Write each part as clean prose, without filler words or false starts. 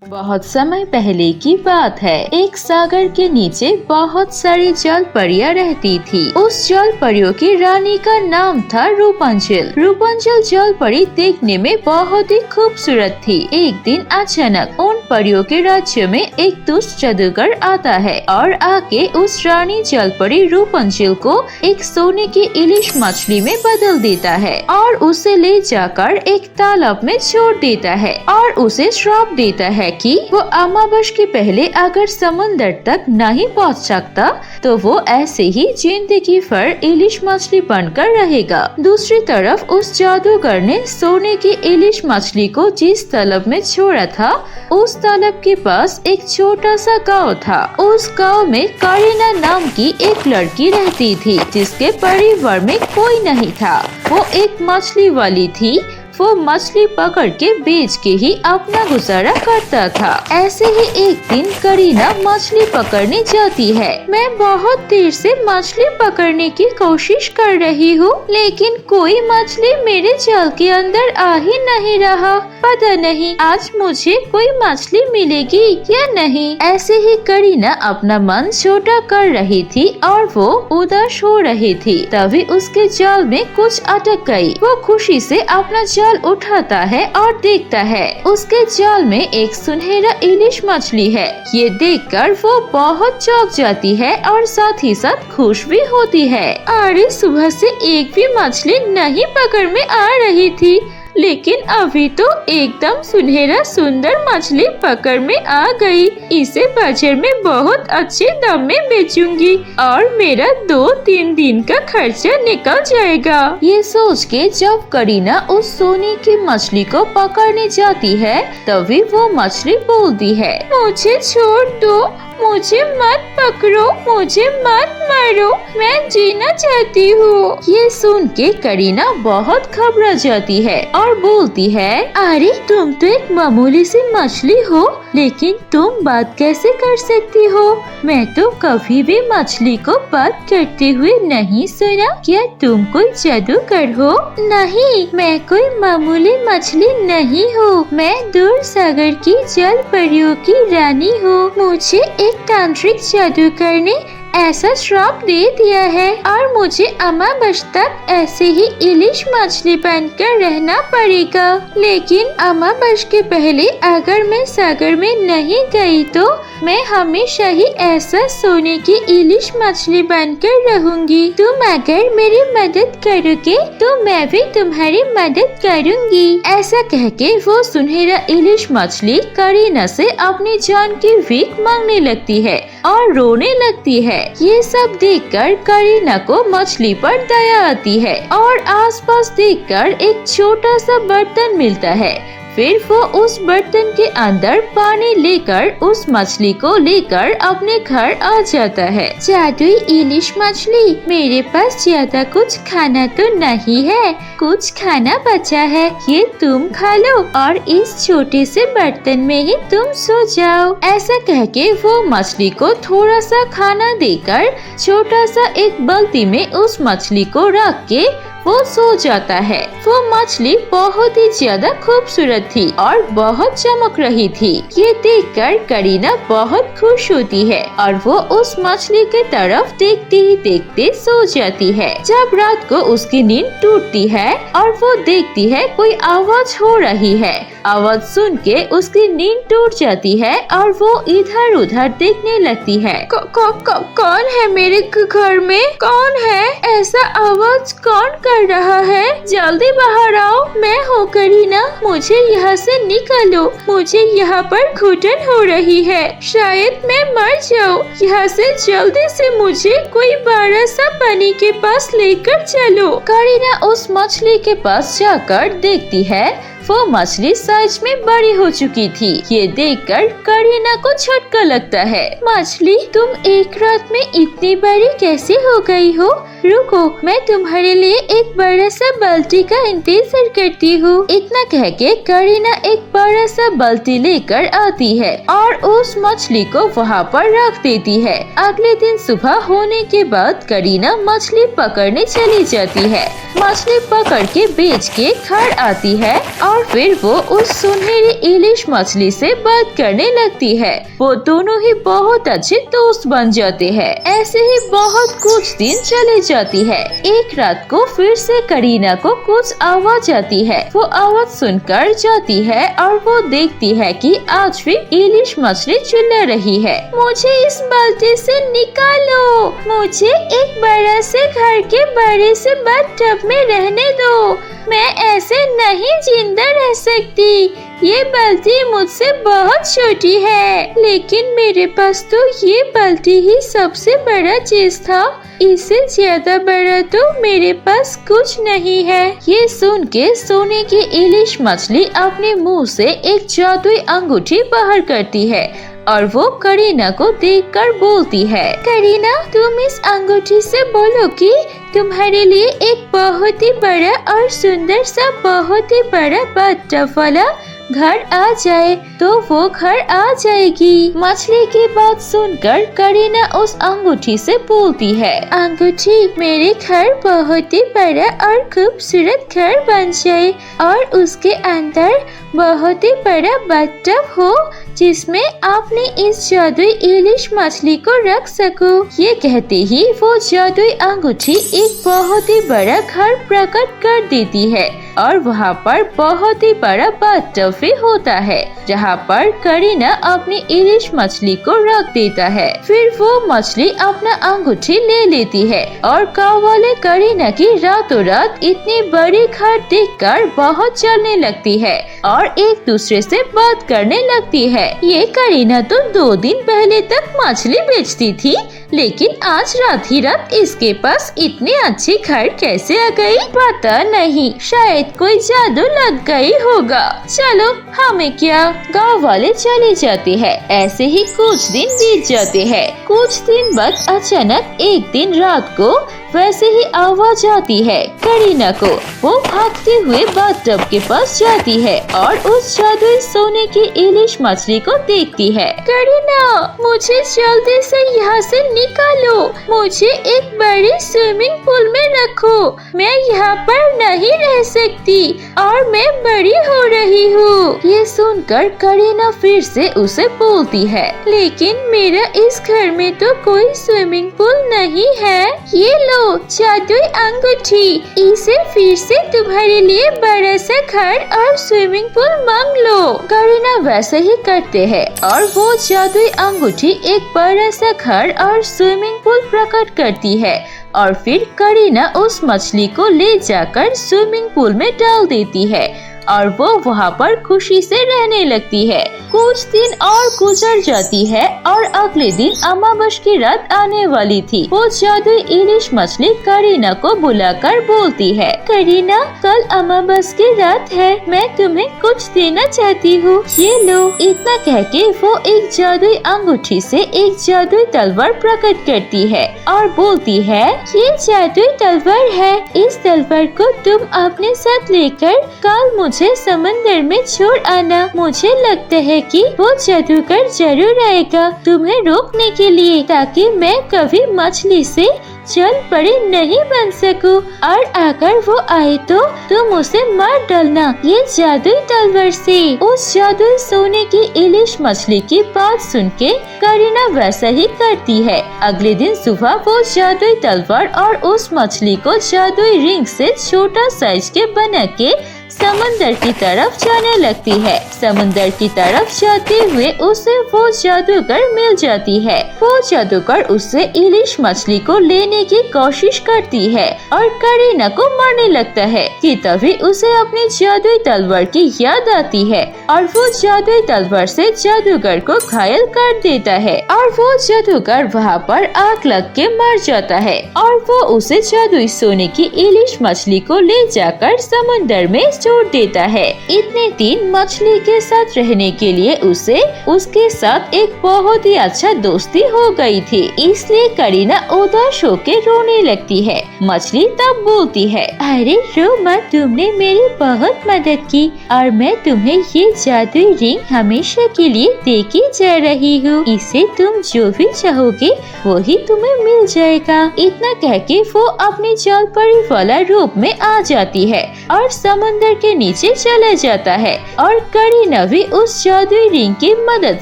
बहुत समय पहले की बात है। एक सागर के नीचे बहुत सारी जल परियां रहती थी। उस जल परियों की रानी का नाम था रूपंजल। रूपंजल जल परी देखने में बहुत ही खूबसूरत थी। एक दिन अचानक उन परियों के राज्य में एक दुष्ट जादूगर आता है और आके उस रानी जल परी रूपंजल को एक सोने की इलिश मछली में बदल देता है और उसे ले जाकर एक तालाब में छोड़ देता है और उसे श्राप देता है कि वो अमावस के पहले अगर समुंदर तक नहीं पहुंच सकता तो वो ऐसे ही जिंदगी भर इलिश मछली बनकर रहेगा। दूसरी तरफ उस जादूगर ने सोने की इलिश मछली को जिस तालाब में छोड़ा था उस तालाब के पास एक छोटा सा गांव था। उस गांव में करीना नाम की एक लड़की रहती थी जिसके परिवार में कोई नहीं था। वो एक मछली वाली थी। वो मछली पकड़ के बेच के ही अपना गुजारा करता था। ऐसे ही एक दिन करीना मछली पकड़ने जाती है। मैं बहुत देर से मछली पकड़ने की कोशिश कर रही हूँ लेकिन कोई मछली मेरे जाल के अंदर आ ही नहीं रहा। पता नहीं आज मुझे कोई मछली मिलेगी या नहीं। ऐसे ही करीना अपना मन छोटा कर रही थी और वो उदास हो रही थी। तभी उसके जाल में कुछ अटक गई। वो खुशी से अपना जाल उठाता है और देखता है उसके जाल में एक सुनहरा इलिश मछली है। ये देखकर वो बहुत चौंक जाती है और साथ ही साथ खुश भी होती है। अरे सुबह से एक भी मछली नहीं पकड़ में आ रही थी लेकिन अभी तो एकदम सुनहरा सुंदर मछली पकड़ में आ गई। इसे बाजार में बहुत अच्छे दाम में बेचूंगी और मेरा 2-3 दिन का खर्चा निकल जाएगा। ये सोच के जब करीना उस सोने की मछली को पकड़ने जाती है तभी वो मछली बोलती है, मुझे छोड़ दो, मुझे मत पकड़ो, मुझे मत मारो, मैं जीना चाहती हूँ। ये सुन के करीना बहुत घबरा जाती है और बोलती है, अरे तुम तो एक मामूली सी मछली हो लेकिन तुम बात कैसे कर सकती हो? मैं तो कभी भी मछली को बात करते हुए नहीं सुना। क्या तुम कोई जादूगर हो? नहीं, मैं कोई मामूली मछली नहीं हूँ। मैं दूर सागर की जल परियों की रानी हूँ। मुझे एक तांत्रिक जादूगर ने ऐसा श्राप दे दिया है और मुझे अमावस तक ऐसे ही इलिश मछली बनकर रहना पड़ेगा। लेकिन अमावस के पहले अगर मैं सागर में नहीं गई तो मैं हमेशा ही ऐसा सोने की इलिश मछली बनकर रहूंगी। तुम अगर मेरी मदद करोगे तो मैं भी तुम्हारी मदद करूंगी। ऐसा कह के वो सुनहरा इलिश मछली करीना से अपनी जान की भीख मांगने लगती है और रोने लगती है। ये सब देखकर करीना को मछली पर दया आती है और आसपास देखकर एक छोटा सा बर्तन मिलता है। फिर वो उस बर्तन के अंदर पानी लेकर उस मछली को लेकर अपने घर आ जाता है। जादुई इलिश मछली, मेरे पास ज्यादा कुछ खाना तो नहीं है, कुछ खाना बचा है, ये तुम खा लो और इस छोटे से बर्तन में ही तुम सो जाओ। ऐसा कह के वो मछली को थोड़ा सा खाना देकर छोटा सा एक बाल्टी में उस मछली को रख के वो सो जाता है। वो मछली बहुत ही ज्यादा खूबसूरत थी और बहुत चमक रही थी। ये देखकर करीना बहुत खुश होती है और वो उस मछली के तरफ देखते ही देखते सो जाती है। जब रात को उसकी नींद टूटती है और वो देखती है कोई आवाज हो रही है। आवाज सुन के उसकी नींद टूट जाती है और वो इधर उधर देखने लगती है। कौन है मेरे घर में? कौन है? ऐसा आवाज कौन कर रहा है? जल्दी बाहर आओ। मैं हूँ करीना, मुझे यहाँ से निकालो, मुझे यहाँ पर घुटन हो रही है, शायद मैं मर जाऊँ। यहाँ से जल्दी से मुझे कोई बड़ा सा पानी के पास लेकर चलो। करीना उस मछली के पास जाकर देखती है वो मछली साइज में बड़ी हो चुकी थी। ये देखकर करीना को झटका लगता है। मछली, तुम एक रात में इतनी बड़ी कैसे हो गई हो? रुको, मैं तुम्हारे लिए एक बड़ा सा बाल्टी का इंतजार करती हूँ। इतना कह के करीना एक बड़ा सा बाल्टी लेकर आती है और उस मछली को वहाँ पर रख देती है। अगले दिन सुबह होने के बाद करीना मछली पकड़ने चली जाती है। मछली पकड़ के बेच के घर आती है और और फिर वो उस सुनहरी इलिश मछली से बात करने लगती है। वो दोनों ही बहुत अच्छे दोस्त बन जाते हैं। ऐसे ही बहुत कुछ दिन चले जाती है। एक रात को फिर से करीना को कुछ आवाज आती है। वो आवाज सुनकर जाती है और वो देखती है कि आज भी इलिश मछली चिल्ला रही है, मुझे इस बाल्टी से निकालो, मुझे एक बड़ा से घर के बड़े से बाथटब में रहने दो, मैं ऐसे नहीं जिंदा रह सकती, ये बाल्टी मुझसे बहुत छोटी है, लेकिन मेरे पास तो ये बाल्टी ही सबसे बड़ा चीज था, इससे ज्यादा बड़ा तो मेरे पास कुछ नहीं है। ये सुन के सोने की इलिश मछली अपने मुंह से एक जादुई अंगूठी बाहर करती है और वो करीना को देखकर बोलती है, करीना तुम इस अंगूठी से बोलो कि तुम्हारे लिए एक बहुत ही बड़ा और सुंदर सा बहुत ही बड़ा बाथटब वाला घर आ जाए तो वो घर आ जाएगी। मछली की बात सुनकर करीना उस अंगूठी से बोलती है, अंगूठी मेरे घर बहुत ही बड़ा और खूबसूरत घर बन जाए और उसके अंदर बहुत ही बड़ा बाथटब हो जिसमें आपने इस जादुई इलिश मछली को रख सको। ये कहते ही वो जादुई अंगूठी एक बहुत ही बड़ा घर प्रकट कर देती है और वहाँ पर बहुत ही बड़ा बाथटब भी होता है जहाँ पर करीना अपनी इलिश मछली को रख देता है। फिर वो मछली अपना अंगूठी ले लेती है और गाँव वाले करीना की रातों रात इतनी बड़ी घर देखकर बहुत जलने लगती है और एक दूसरे से बात करने लगती है। ये करीना तो 2 दिन पहले तक मछली बेचती थी, लेकिन आज रात ही रात इसके पास इतनी अच्छी घर कैसे आ गई? पता नहीं, शायद कोई जादू लग गई होगा। चलो हमें क्या, गांव वाले चले जाते हैं। ऐसे ही कुछ दिन बीत जाते हैं। कुछ दिन बाद अचानक एक दिन रात को वैसे ही आवाज आती है करीना को। वो भागते हुए बाथटब के पास जाती है और उस जादुई सोने की इलिश मछली को देखती है। करीना मुझे जल्दी से यहाँ से निकालो, मुझे एक बड़े स्विमिंग पूल में रखो, मैं यहाँ पर नहीं रह सकती और मैं बड़ी हो रही हूँ। ये सुनकर करीना फिर से उसे बोलती है, लेकिन मेरा इस घर में तो कोई स्विमिंग पूल नहीं है, ये लो जादुई अंगूठी, इसे फिर से तुम्हारे लिए बड़ा सा घर और स्विमिंग पूल मांग लो। करीना वैसे ही करते हैं और वो जादुई अंगूठी एक बड़ा सा घर और स्विमिंग पूल प्रकट करती है और फिर करीना उस मछली को ले जाकर स्विमिंग पूल में डाल देती है और वो वहाँ पर खुशी से रहने लगती है। कुछ दिन और गुजर जाती है और अगले दिन अमावस की रात आने वाली थी। वो जादुई इलिश मछली करीना को बुलाकर बोलती है, करीना कल अमावस की रात है, मैं तुम्हें कुछ देना चाहती हूँ, ये लो। इतना कह के वो एक जादुई अंगूठी से एक जादुई तलवार प्रकट करती है और बोलती है, ये जादुई तलवार है, इस तलवार को तुम अपने साथ लेकर कल मुझे समंदर में छोड़ आना। मुझे लगता है कि वो जादूगर जरूर आएगा तुम्हें रोकने के लिए, ताकि मैं कभी मछली से जल परी नहीं बन सकूं और अगर वो आए तो तुम उसे मार डालना ये जादुई तलवार से। उस जादुई सोने की इलिश मछली की बात सुन के करीना वैसा ही करती है। अगले दिन सुबह वो जादुई तलवार और उस मछली को जादुई रिंग से छोटा साइज के बना के समंदर की तरफ जाने लगती है। समंदर की तरफ जाते हुए उसे वो जादूगर मिल जाती है। वो जादूगर उससे इलिश मछली को लेने की कोशिश करती है और करीना को मारने लगता है कि तभी उसे अपनी जादुई तलवार की याद आती है और वो जादुई तलवार से जादूगर को घायल कर देता है और वो जादूगर वहाँ पर आग लग के मर जाता है और वो उसे जादुई सोने की इलिश मछली को ले जाकर समंदर में छोड़ देता है। इतने दिन मछली के साथ रहने के लिए उसे उसके साथ एक बहुत ही अच्छा दोस्ती हो गई थी, इसलिए करीना उदास होके रोने लगती है। मछली तब बोलती है, अरे रो मत, तुमने मेरी बहुत मदद की और मैं तुम्हें ये जादुई रिंग हमेशा के लिए देके जा रही हूँ। इसे तुम जो भी चाहोगे वही तुम्हें मिल जाएगा। इतना कह के वो अपने जल परी वाला रूप में आ जाती है और समुंदर के नीचे चला जाता है और करीना भी उस जादुई रिंग की मदद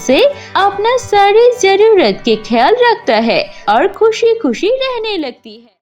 से अपना सारी जरूरत के ख्याल रखता है और खुशी खुशी रहने लगती है।